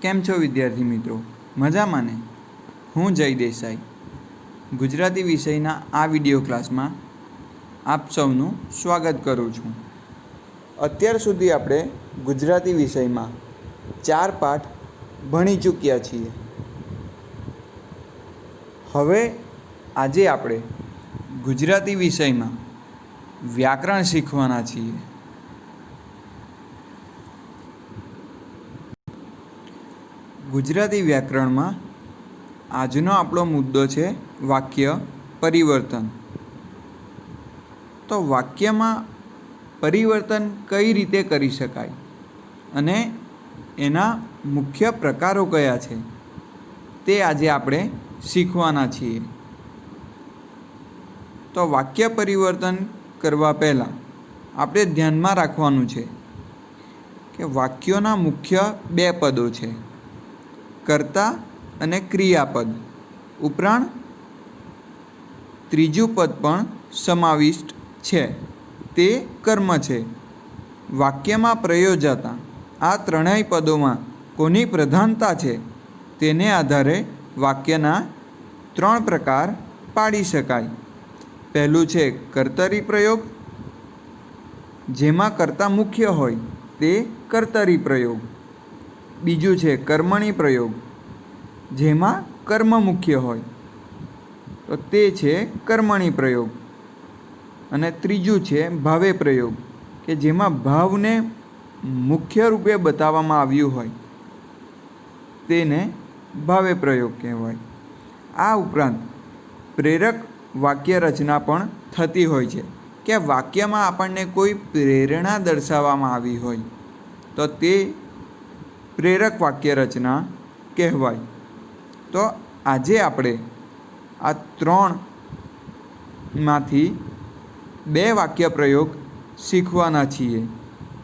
કેમ છો વિદ્યાર્થી મિત્રો? મજામાં ને? હું જય દેસાઈ ગુજરાતી વિષયના આ વિડીયો ક્લાસમાં આપ સૌનું સ્વાગત કરું છું. અત્યાર સુધી આપણે ગુજરાતી વિષયમાં 4 પાઠ ભણી ચૂક્યા છીએ. હવે આજે આપણે ગુજરાતી વિષયમાં વ્યાકરણ શીખવાના છીએ. ગુજરાતી વ્યાકરણમાં આજનો આપણો મુદ્દો છે વાક્ય પરિવર્તન. તો વાક્યમાં પરિવર્તન કઈ રીતે કરી શકાય અને એના મુખ્ય પ્રકારો કયા છે તે આજે આપણે શીખવાના છીએ. તો વાક્ય પરિવર્તન કરવા પહેલાં આપણે ધ્યાનમાં રાખવાનું છે કે વાક્યોના મુખ્ય 2 પદો છે, કર્તા અને ક્રિયાપદ. ઉપરાંત ત્રીજું પદ પણ સમાવિષ્ટ છે, તે કર્મ છે. વાક્યમાં પ્રયોજાતા આ ત્રણેય પદોમાં કોની પ્રધાનતા છે તેને આધારે વાક્યના 3 પ્રકાર પાડી શકાય. પહેલું છે કર્તરી પ્રયોગ, જેમાં કર્તા મુખ્ય હોય તે કર્તરી પ્રયોગ. બીજું છે કર્મણી પ્રયોગ, જેમાં કર્મ મુખ્ય હોય તો તે છે કર્મણી પ્રયોગ. અને ત્રીજું છે ભાવે પ્રયોગ, કે જેમાં ભાવને મુખ્ય રૂપે બતાવવામાં આવ્યું હોય તેને ભાવે પ્રયોગ કહેવાય. આ ઉપરાંત પ્રેરક વાક્ય રચના પણ થતી હોય છે, કે વાક્યમાં આપણને કોઈ પ્રેરણા દર્શાવવામાં આવી હોય તો તે પ્રેરક વાક્ય રચના કહેવાય. તો આજે આપણે આ 3માંથી 2 વાક્ય પ્રયોગ શીખવાના છીએ,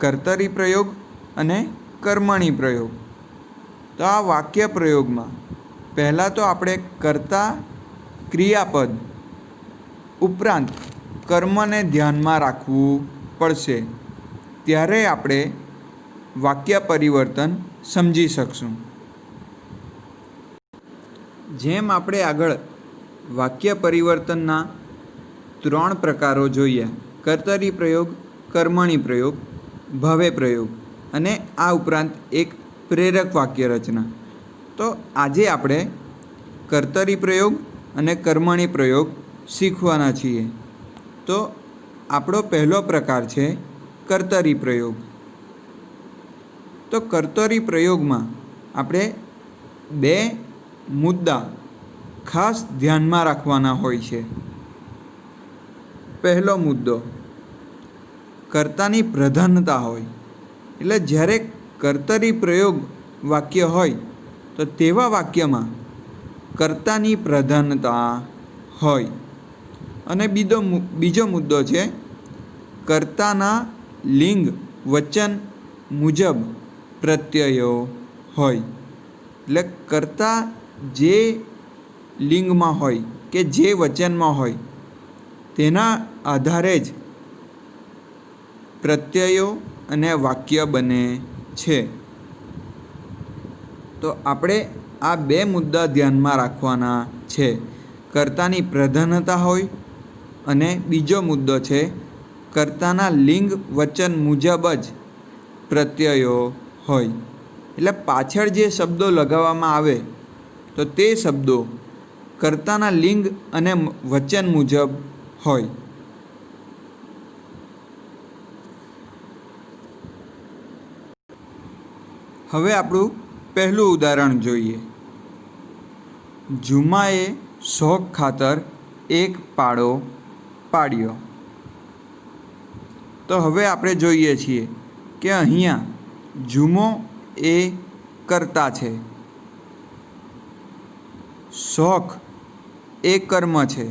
કર્તરી પ્રયોગ અને કર્મણી પ્રયોગ. તો આ વાક્ય પ્રયોગમાં પહેલાં તો આપણે કર્તા ક્રિયાપદ ઉપરાંત કર્મને ધ્યાનમાં રાખવું પડશે, ત્યારે આપણે વાક્ય પરિવર્તન સમજી શકશું. જેમ આપણે આગળ વાક્ય પરિવર્તનના 3 પ્રકારો જોયા, કર્તરી પ્રયોગ, કર્મણી પ્રયોગ, ભાવે પ્રયોગ અને આ ઉપરાંત એક પ્રેરક વાક્ય રચના. તો આજે આપણે કર્તરી પ્રયોગ અને કર્મણી પ્રયોગ શીખવાના છીએ. તો આપણો પહેલો પ્રકાર છે કર્તરી પ્રયોગ. તો કર્તરી પ્રયોગમાં આપણે 2 મુદ્દા ખાસ ધ્યાનમાં રાખવાના હોય છે. પહેલો મુદ્દો કર્તાની પ્રધાનતા હોય, એટલે જ્યારે કર્તરી પ્રયોગ વાક્ય હોય તો તેવા વાક્યમાં કર્તાની પ્રધાનતા હોય. અને બીજો મુદ્દો છે કર્તાના લિંગ વચન મુજબ પ્રત્યયો હોય. એટલે કર્તા જે લિંગમાં હોય કે જે વચનમાં હોય તેના આધારે જ પ્રત્યયો અને વાક્ય બને છે. તો આપણે આ 2 મુદ્દા ધ્યાનમાં રાખવાના છે, કર્તાની પ્રધાનતા હોય અને બીજો મુદ્દો છે કર્તાના લિંગ વચન મુજબ જ પ્રત્યયો હોય. એટલે પાછળ જે શબ્દો લગાવવામાં આવે તો તે શબ્દો કર્તાના લિંગ અને વચન મુજબ હોય. હવે આપણું પહેલું ઉદાહરણ જોઈએ. જુમાએ શોખ ખાતર એક પાડો પાડ્યો. તો હવે આપણે જોઈએ છીએ કે અહીંયા જુમો એ કર્તા છે, શોખ એ કર્મ છે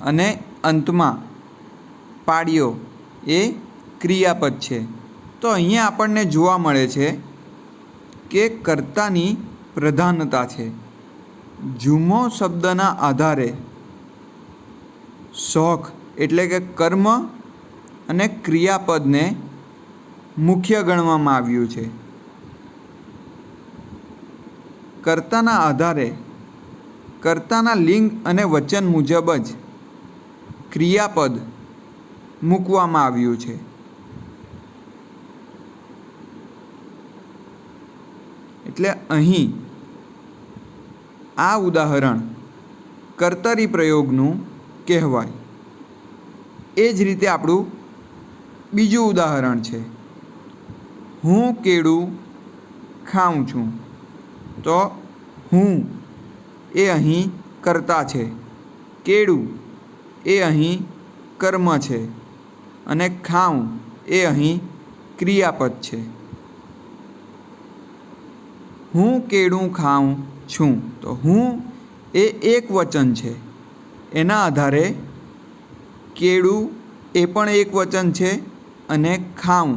અને અંતમાં પાડ્યો એ ક્રિયાપદ છે. તો અહીંયા આપણને જોવા મળે છે કે કર્તાની પ્રધાનતા છે. જુમો શબ્દના આધારે શોખ એટલે કે કર્મ અને ક્રિયાપદને મુખ્ય ગણવામાં આવ્યું છે. કર્તાના આધારે કર્તાના લિંગ અને વચન મુજબ જ ક્રિયાપદ મૂકવામાં આવ્યું છે. એટલે અહીં આ ઉદાહરણ કર્તરી પ્રયોગનું કહેવાય. એ જ રીતે આપણું બીજું ઉદાહરણ છે, હું કેળું ખાઉં છું. તો હું એ અહીં કર્તા છે, કેળું એ અહીં કર્મ છે અને ખાઉં એ અહીં ક્રિયાપદ છે. હું કેળું ખાઉં છું. તો હું એ એક વચન છે, એના આધારે કેળું એ પણ એક વચન છે અને ખાઉં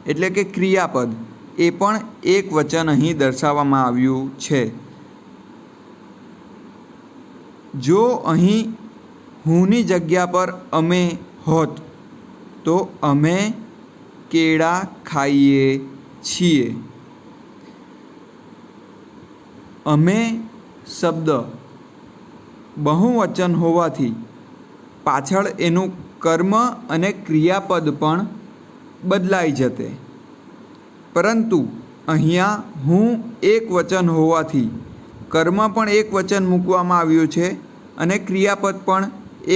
એટલે કે ક્રિયાપદ એ પણ એક વચન અહીં દર્શાવવામાં આવ્યું છે. જો અહીં હુંની જગ્યા પર અમે હોત તો અમે કેળા ખાઈએ છીએ. અમે શબ્દ બહુવચન હોવાથી પાછળ એનું કર્મ અને ક્રિયાપદ પણ બદલાઈ જતે, પરંતુ અહીંયા હું એક વચન હોવાથી કર્મ પણ એક વચન મૂકવામાં આવ્યું છે અને ક્રિયાપદ પણ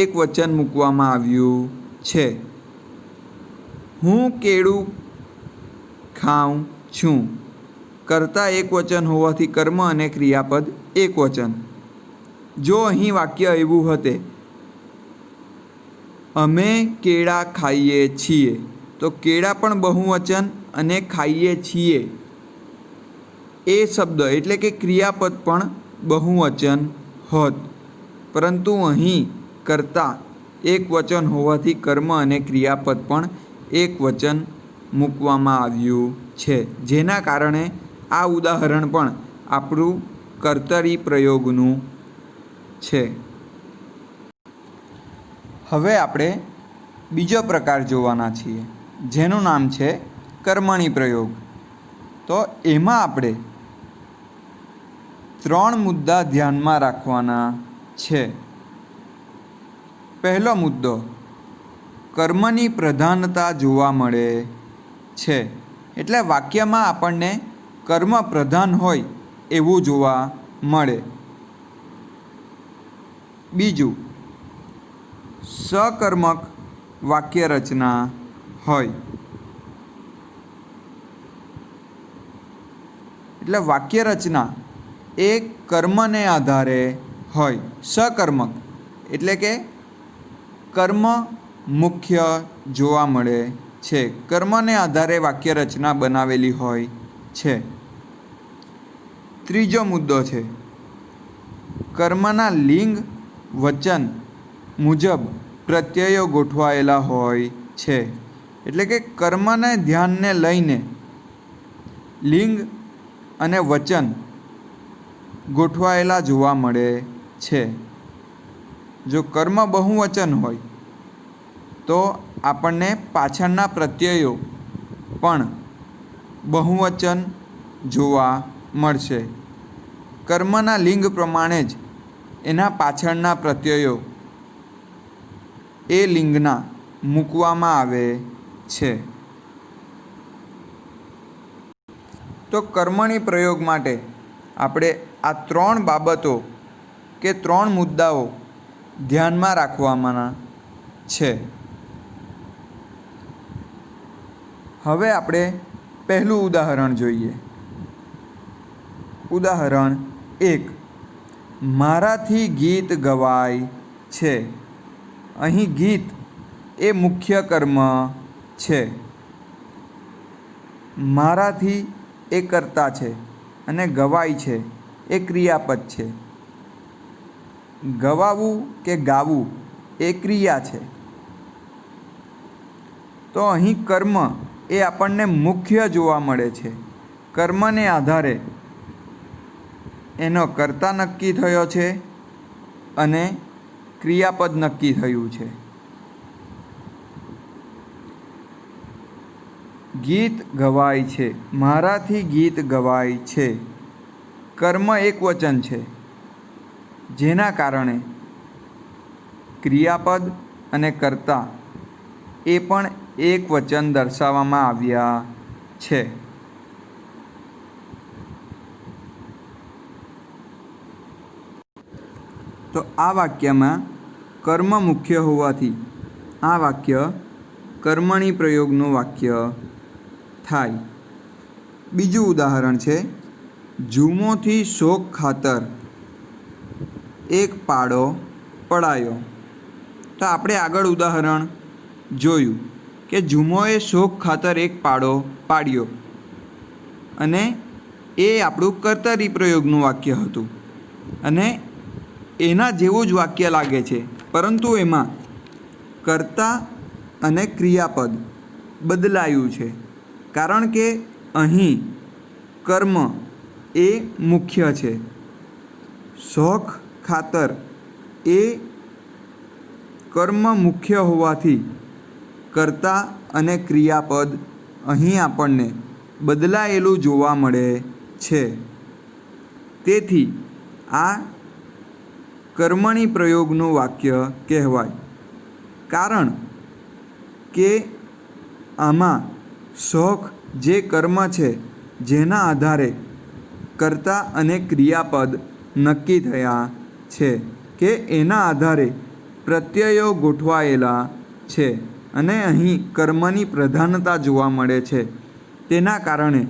એક વચન મૂકવામાં આવ્યું છે. હું કેળું ખાઉં છું. કર્તા એક વચન હોવાથી કર્મ અને ક્રિયાપદ એક વચન. જો અહીં વાક્ય એવું હતે, અમે કેળા ખાઈએ છીએ, તો કેળા પણ બહુવચન અને ખાઈએ છીએ એ શબ્દ એટલે કે ક્રિયાપદ પણ બહુવચન હોત, પરંતુ અહીં કર્તા એક વચન હોવાથી કર્મ અને ક્રિયાપદ પણ એક વચન મૂકવામાં આવ્યું છે, જેના કારણે આ ઉદાહરણ પણ આપણું કર્તરી પ્રયોગનું છે. હવે આપણે બીજો પ્રકાર જોવાના છીએ, જેનું નામ છે કર્મણી પ્રયોગ. તો એમાં આપણે 3 મુદ્દા ધ્યાનમાં રાખવાના છે. પહેલો મુદ્દો, કર્મની પ્રધાનતા જોવા મળે છે. એટલે વાક્યમાં આપણને કર્મ પ્રધાન હોય એવું જોવા મળે. બીજું, સકર્મક વાક્ય રચના હોય. એટલે વાક્ય રચના એ કર્મને આધારે હોય. સકર્મક એટલે કે કર્મ મુખ્ય જોવા મળે છે, કર્મને આધારે વાક્ય રચના બનાવેલી હોય છે. ત્રીજો મુદ્દો છે, કર્મના લિંગ વચન મુજબ પ્રત્યયો ગોઠવાયેલા હોય છે. એટલે કે કર્મને ધ્યાનને લઈને લિંગ અને વચન ગોઠવાયેલા જોવા મળે છે. જો કર્મ બહુવચન હોય તો આપણને પાછળના પ્રત્યયો પણ બહુવચન જોવા મળશે. કર્મના લિંગ પ્રમાણે જ એના પાછળના પ્રત્યયો એ લિંગના મૂકવામાં આવે છે. તો કર્મણી પ્રયોગ માટે આપણે આ 3 બાબતો કે 3 મુદ્દાઓ ધ્યાનમાં રાખવાના છે. હવે આપણે પહેલું ઉદાહરણ જોઈએ. ઉદાહરણ 1, મારાથી ગીત ગવાય છે. અહીં ગીત એ મુખ્ય કર્મ છે. મારાથી એ કર્તા છે અને ગવાય છે એ ક્રિયાપદ છે. ગવાવું કે ગાવું એ ક્રિયા છે. તો અહીં કર્મ એ આપણને મુખ્ય જોવા મળે છે. કર્મને આધારે એનો કર્તા નક્કી થયો છે અને ક્રિયાપદ નક્કી થયું છે. ગીત ગવાય છે. મારાથી ગીત ગવાય છે. કર્મ એકવચન છે, જેના કારણે ક્રિયાપદ અને કર્તા એ પણ એકવચન દર્શાવવામાં આવ્યા છે. તો આ વાક્યમાં કર્મ મુખ્ય હોવાથી આ વાક્ય કર્મણી પ્રયોગનું વાક્ય થાય. બીજું ઉદાહરણ છે, ઝૂમોથી શોક ખાતર એક પાડો પડાયો. તો આપણે આગળ ઉદાહરણ જોયું કે ઝૂમોએ શોક ખાતર એક પાડો પાડ્યો અને એ આપણું કર્તરી પ્રયોગનું વાક્ય હતું અને એના જેવું જ વાક્ય લાગે છે, પરંતુ એમાં કર્તા અને ક્રિયાપદ બદલાયું છે, કારણ કે અહીં કર્મ એ મુખ્ય છે. શોખ ખાતર એ કર્મ મુખ્ય હોવાથી કર્તા અને ક્રિયાપદ અહીં આપણને બદલાયેલું જોવા મળે છે. તેથી આ કર્મણી પ્રયોગનું વાક્ય કહેવાય, કારણ કે આમાં શોખ જે કર્મ છે જેના આધારે કર્તા અને ક્રિયાપદ નક્કી થયા છે કે એના આધારે પ્રત્યયો ગોઠવાયેલા છે અને અહીં કર્મની પ્રધાનતા જોવા મળે છે. તેના કારણે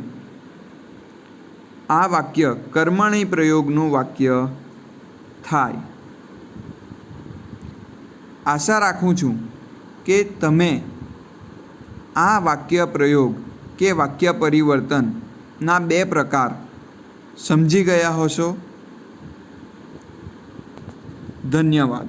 આ વાક્ય કર્મણી પ્રયોગનું વાક્ય થાય. આશા રાખું છું કે તમે આ વાક્ય પ્રયોગ કે વાક્ય પરિવર્તનના 2 પ્રકાર સમજી ગયા હશો. ધન્યવાદ.